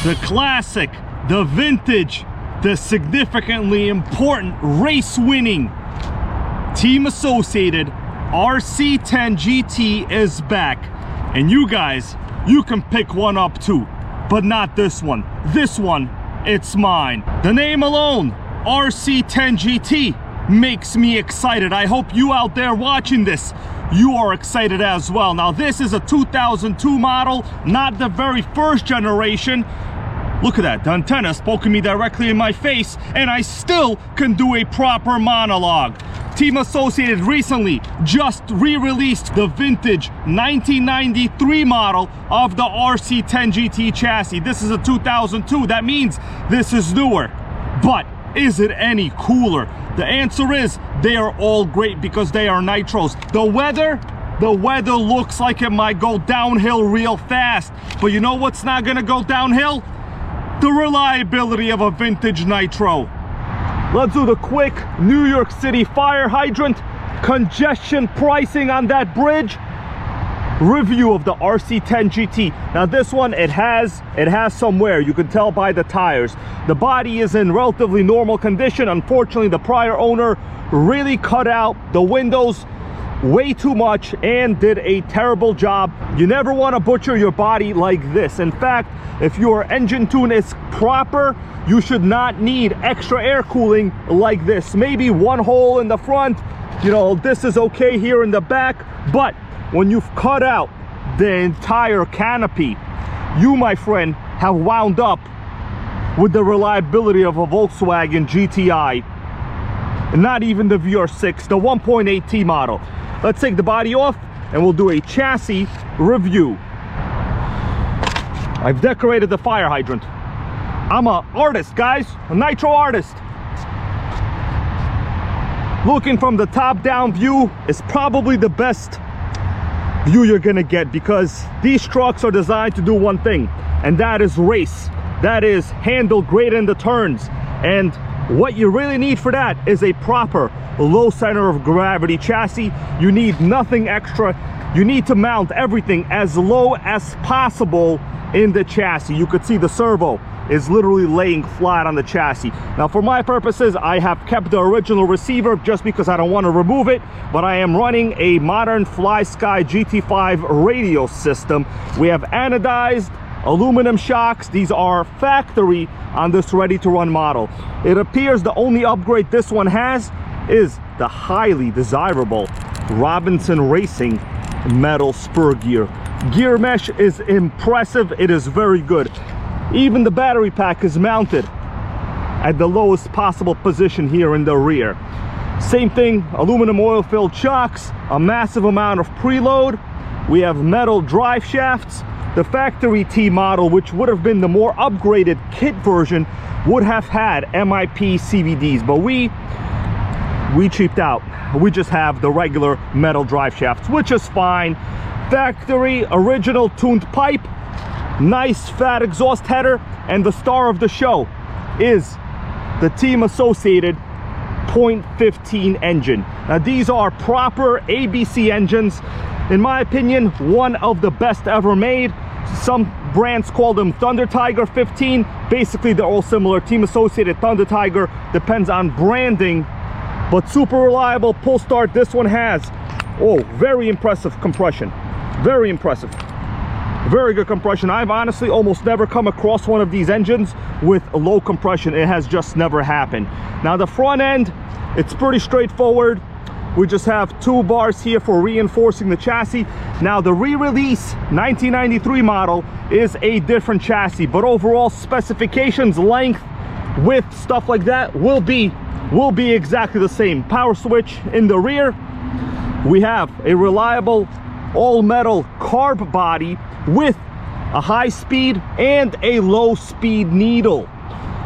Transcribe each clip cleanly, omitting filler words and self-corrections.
the classic, the vintage, the significantly important race-winning Team Associated RC10GT is back. And you guys, you can pick one up too, but not this one. This one, it's mine. The name alone, RC10GT, makes me excited. I hope you out there watching this, you are excited as well. Now this is a 2002 model, not the very first generation. Look at that, the antenna poking me directly in my face, and I still can do a proper monologue. Team Associated recently just re-released the vintage 1993 model of the RC10GT chassis. This is a 2002, that means this is newer. But is it any cooler? The answer is they are all great because they are nitros. The weather looks like it might go downhill real fast, but you know what's not gonna go downhill? The reliability of a vintage nitro. Let's do the quick New York City fire hydrant congestion pricing on that bridge review of the RC10GT. Now this one, it has some wear. You can tell by the tires. The body is in relatively normal condition. Unfortunately, the prior owner really cut out the windows way too much and did a terrible job. You never want to butcher your body like this. In fact, if your engine tune is proper, you should not need extra air cooling like this. Maybe one hole in the front, you know, this is okay here in the back, but when you've cut out the entire canopy, you, my friend, have wound up with the reliability of a Volkswagen GTI, and not even the VR6, the 1.8T model. Let's take the body off and we'll do a chassis review. I've decorated the fire hydrant. I'm an artist, guys, a nitro artist. Looking from the top-down view is probably the best view you're gonna get, because these trucks are designed to do one thing, and that is race. That is handle great in the turns. And what you really need for that is a proper low center of gravity chassis. You need nothing extra. You need to mount everything as low as possible in the chassis. You could see the servo is literally laying flat on the chassis. Now for my purposes, I have kept the original receiver just because I don't want to remove it, but I am running a modern FlySky GT5 radio system. We have anodized aluminum shocks. These are factory on this ready-to-run model. It appears the only upgrade this one has is the highly desirable Robinson Racing metal spur gear. Gear mesh is impressive. It is very good. Even the battery pack is mounted at the lowest possible position here in the rear. Same thing, aluminum oil-filled shocks, a massive amount of preload. We have metal drive shafts. The factory T model, which would have been the more upgraded kit version, would have had MIP CVDs, but we cheaped out. We just have the regular metal drive shafts, which is fine. Factory original tuned pipe, nice fat exhaust header, and the star of the show is the Team Associated .15 engine. Now these are proper ABC engines. In my opinion, one of the best ever made. Some brands call them Thunder Tiger 15. Basically, they're all similar. Team Associated Thunder Tiger depends on branding, but super reliable pull start. This one has, oh, very impressive compression. Very impressive. Very good compression. I've honestly almost never come across one of these engines with a low compression. It has just never happened. Now the front end, it's pretty straightforward. We just have two bars here for reinforcing the chassis. Now the re-release 1993 model is a different chassis, but overall specifications, length, width, stuff like that will be exactly the same. Power switch in the rear. We have a reliable all-metal carb body with a high speed and a low speed needle.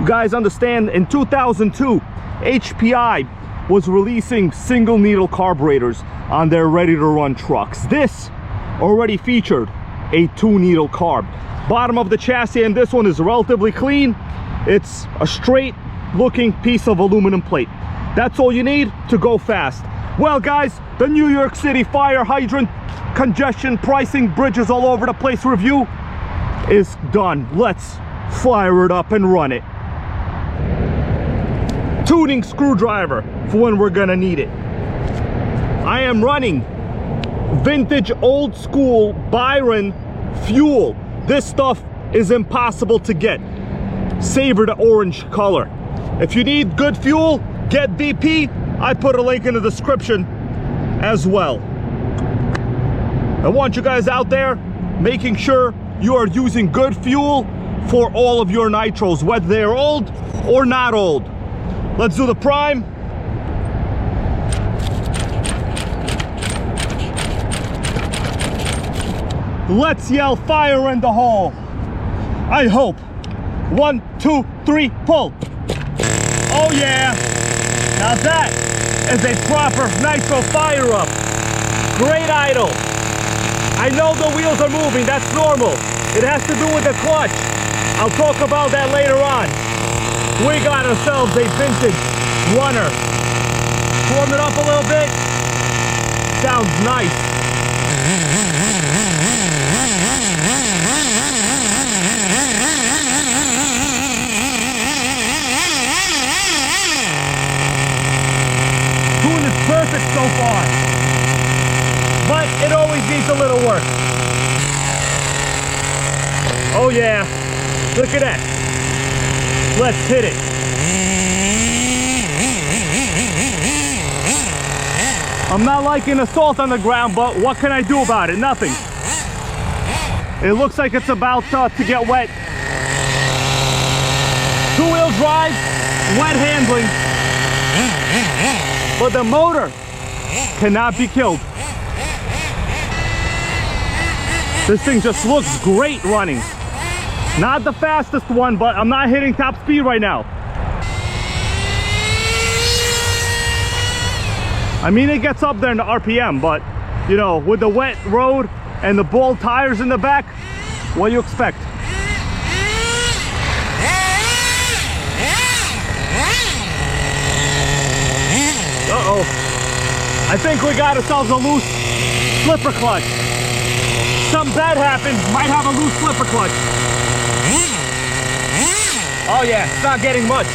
You guys understand, in 2002 HPI was releasing single needle carburetors on their ready-to-run trucks. This already featured a 2-needle carb. Bottom of the chassis and this one is relatively clean. It's a straight looking piece of aluminum plate. That's all you need to go fast. Well guys, the New York City fire hydrant congestion pricing bridges all over the place review is done. Let's fire it up and run it. Tuning screwdriver for when we're gonna need it. I am running vintage old school Byron fuel. This stuff is impossible to get. Savor the orange color. If you need good fuel, get VP. I put a link in the description as well. I want you guys out there making sure you are using good fuel for all of your nitros, whether they're old or not old. Let's do the prime. Let's yell fire in the hole. I hope. 1, 2, 3, pull. Oh yeah. Now that is a proper nitro fire up. Great idle. I know the wheels are moving, that's normal. It has to do with the clutch. I'll talk about that later on. We got ourselves a vintage runner. Warm it up a little bit. Sounds nice. Doing this perfect so far. But it always needs a little work. Oh yeah, look at that. Let's hit it. I'm not liking the salt on the ground, but what can I do about it? Nothing. It looks like it's about to get wet. Two-wheel drive, wet handling. But the motor cannot be killed. This thing just looks great running. Not the fastest one, but I'm not hitting top speed right now. I mean, it gets up there in the RPM, but you know, with the wet road and the bald tires in the back, what do you expect? Uh-oh. I think we got ourselves a loose slipper clutch. Something bad happens, might have a loose slipper clutch. Oh yeah, it's not getting much.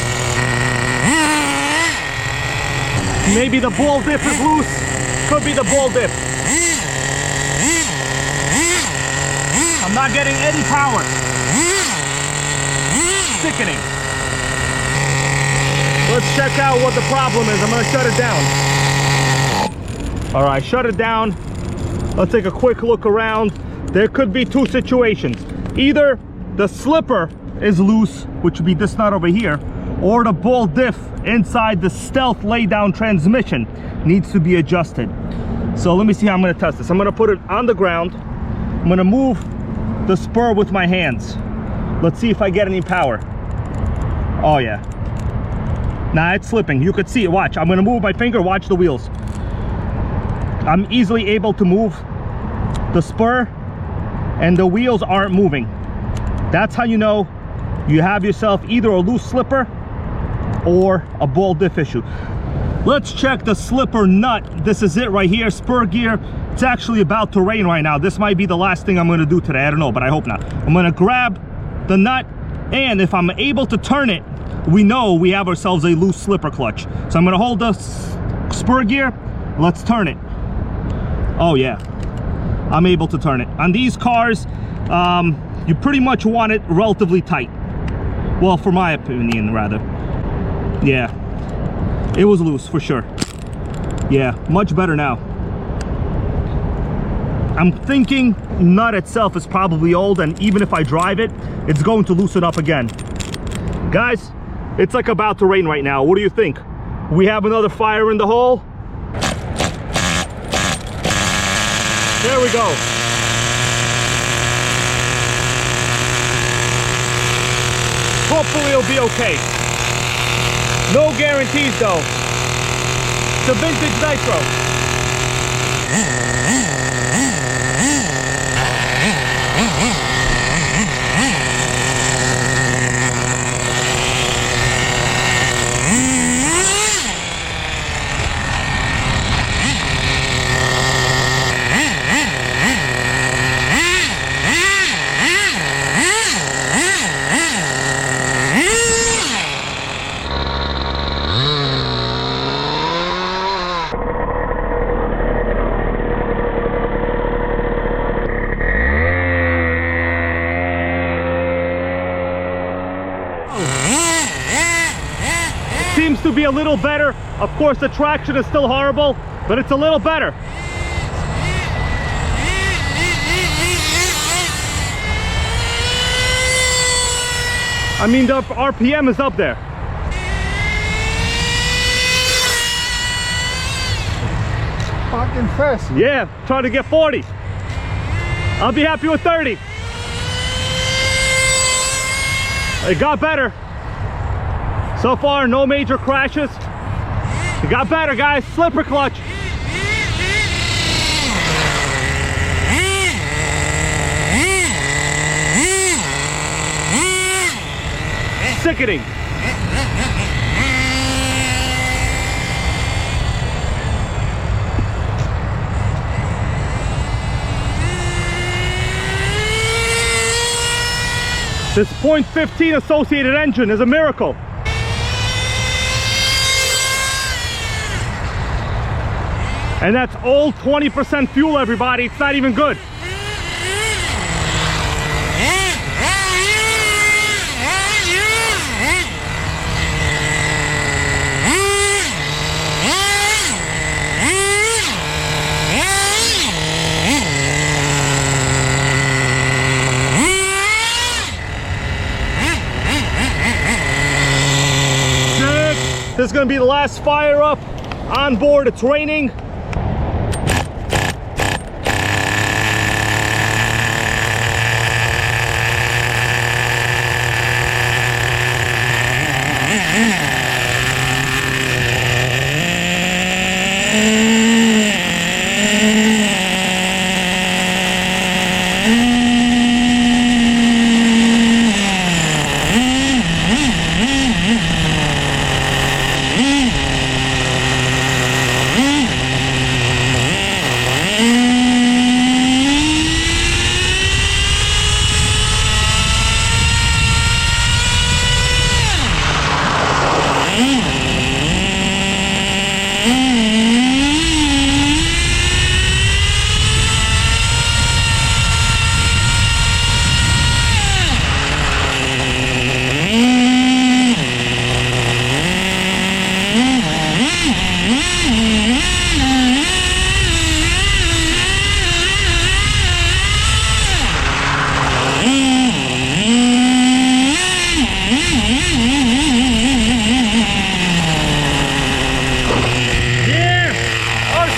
Maybe the ball diff is loose. Could be the ball diff. I'm not getting any power. Sickening. Let's check out what the problem is. I'm gonna shut it down. All right, shut it down. Let's take a quick look around. There could be two situations. Either the slipper is loose, which would be this nut over here, or the ball diff inside the stealth laydown transmission needs to be adjusted. So let me see how I'm going to test this. I'm going to put it on the ground. I'm going to move the spur with my hands. Let's see if I get any power. Oh yeah. Nah, it's slipping. You could see it. Watch. I'm going to move my finger. Watch the wheels. I'm easily able to move the spur and the wheels aren't moving. That's how you know you have yourself either a loose slipper or a ball diff issue. Let's check the slipper nut. This is it right here, spur gear. It's actually about to rain right now. This might be the last thing I'm going to do today. I don't know, but I hope not. I'm going to grab the nut, and if I'm able to turn it, we know we have ourselves a loose slipper clutch. So I'm going to hold the spur gear. Let's turn it. Oh yeah, I'm able to turn it. On these cars, you pretty much want it relatively tight. Well, for my opinion, rather. Yeah, it was loose for sure. Yeah, much better now. I'm thinking nut itself is probably old, and even if I drive it, it's going to loosen up again. Guys, it's like about to rain right now. What do you think? We have another fire in the hole. There we go. Hopefully it'll be okay. No guarantees though. It's a vintage Nitro. seems to be a little better. Of course, the traction is still horrible, but it's a little better. I mean, the RPM is up there. Fucking fast. Yeah, trying to get 40. I'll be happy with 30. It got better. So far, no major crashes. It got better, guys. Slipper clutch. Sickening. This .15 associated engine is a miracle. And that's old 20% fuel, everybody. It's not even good. This is going to be the last fire up on board. It's raining.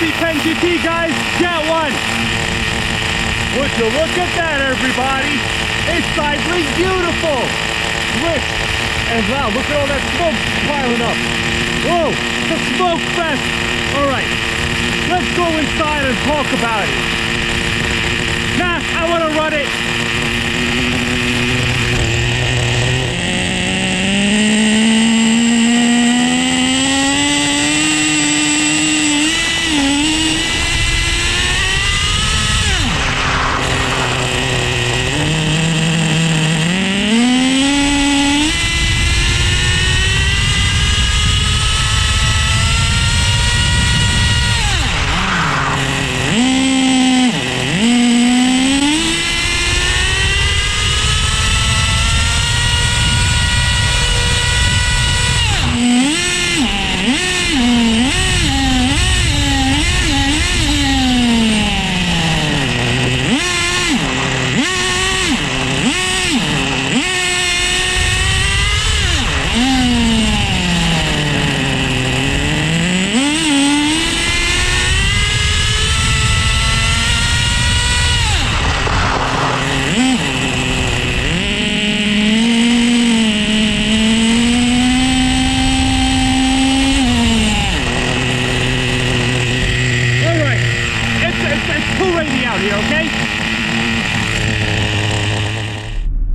RC10GT, guys, get one. Would you look at that, everybody? It's idling beautiful. Rich. And wow, look at all that smoke piling up. Whoa, the smoke fest. All right, let's go inside and talk about it. Nah, I want to run it.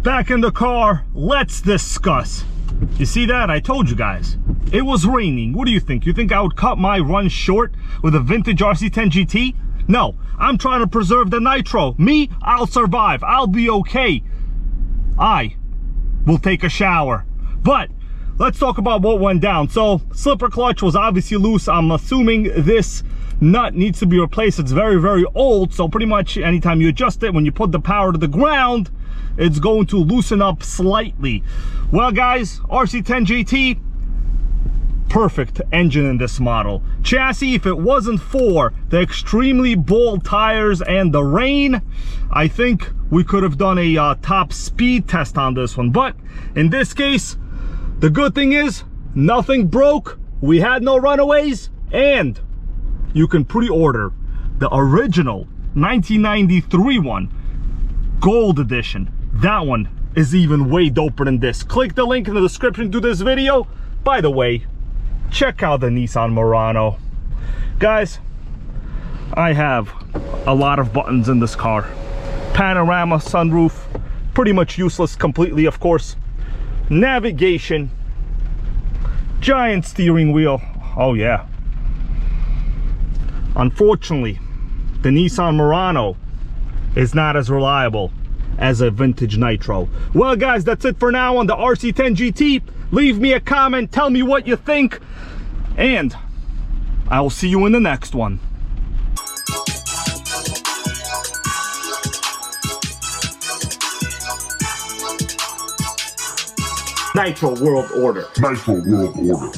Back in the car, let's discuss. You see that? I told you guys. It was raining. What do you think? You think I would cut my run short with a vintage RC10GT? No, I'm trying to preserve the Nitro. Me, I'll survive. I'll be okay. I will take a shower. But let's talk about what went down. So, slipper clutch was obviously loose. I'm assuming this nut needs to be replaced. It's very, very old. So pretty much anytime you adjust it, when you put the power to the ground, it's going to loosen up slightly. Well, guys, RC10GT, perfect engine in this model. Chassis, if it wasn't for the extremely bold tires and the rain, I think we could have done a top speed test on this one. But in this case, the good thing is nothing broke, we had no runaways, and you can pre-order the original 1993 one, gold edition. That one is even way doper than this. Click the link in the description to this video. By the way, check out the Nissan Murano. Guys, I have a lot of buttons in this car. Panorama sunroof, pretty much useless completely, of course. Navigation, giant steering wheel. Oh yeah. Unfortunately, the Nissan Murano is not as reliable as a vintage Nitro. Well guys, that's it for now on the RC10GT. Leave me a comment, tell me what you think, and I will see you in the next one. Nitro World Order. Nitro World Order.